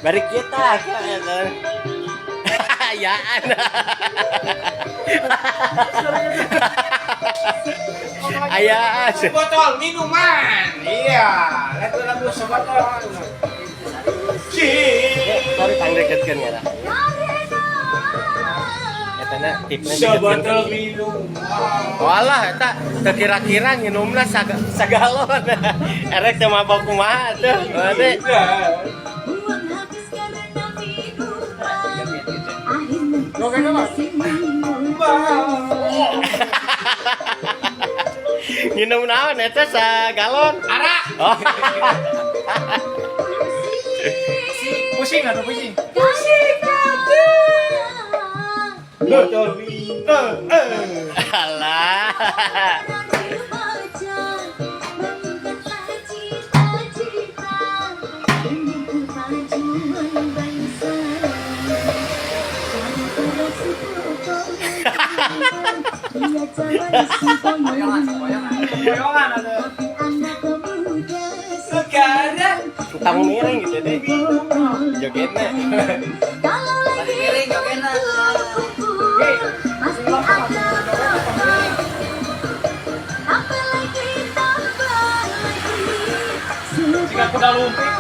Bari kita kan. Ayaan. Ayaan. Botol minuman. Iya, itu lagu sebotol. Sorry tangdekeun ya. Eta na tipna Sebotol minuman. walah eta teu kira-kira nginumna sagalon. Erek teu mabok kumaha tuh. Ade. Nginum naon eta sagalon? Arak. Oh. Pusing atau pusing? Botol minuman. Alah. Boyongan ada. Sekarang Utang miring gitu deh. Jogetnya. Miring jogetna. jika kuda lumping.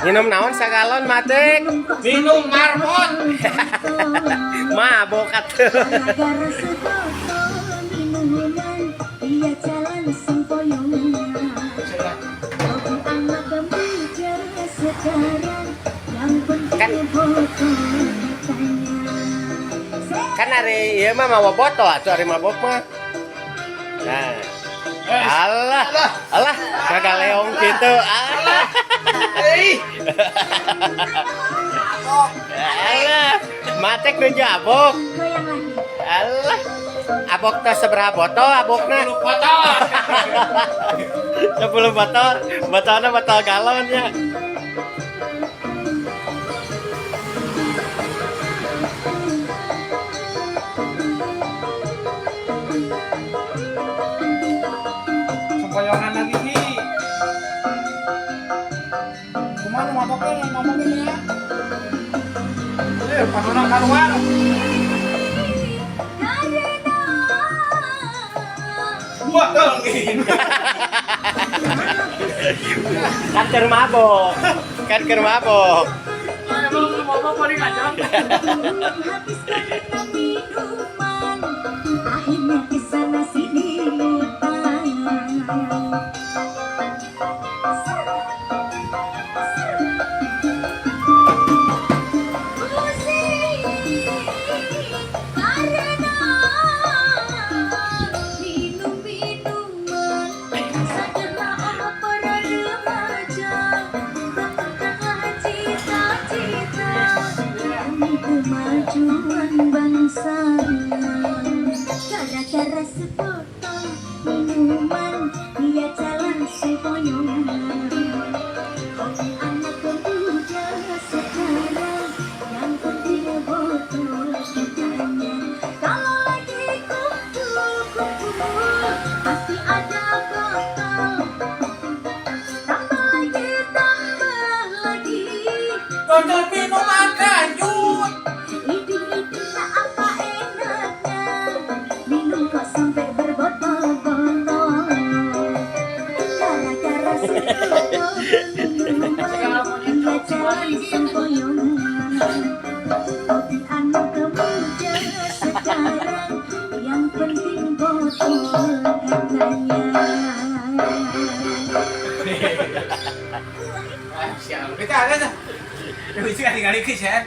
Minum naon sagalon matek. Minum marbot. Mabok atuh. Kan hari ieu mah mawa botol atuh hari mabok mah. Nah. Alah, alah, ngagaleong gitu. Alah. Alah, matek nu jabok. Alah. Abok teh seberapa botol abokna? 10 botol. 10 botol. Botolna botol galon ya. Boyongan lagi nih. Kumaha maboknya ngomong ini ya. Panona kaluar. Botol ini. Kan keur mabok. Kan keur mabok. Mabok paling aja. Akhirnya kesana sini kemajuan bangsa gara-gara sebotol minuman dia jalan sempoyongan hobi anak pemuda sekarang yang penting botol kitanya kalau lagi kumpul pasti ada botol tambah lagi Botol minuman kanjut. Iding-idingnya apa enaknya minum kok sampai berbotol-botol gara-gara sebotol minuman dia jalan sempoyongan hobi anak pemuda sekarang yang penting botol katanya. Siap. Kita ada dah. Bisa tinggal ikut ya.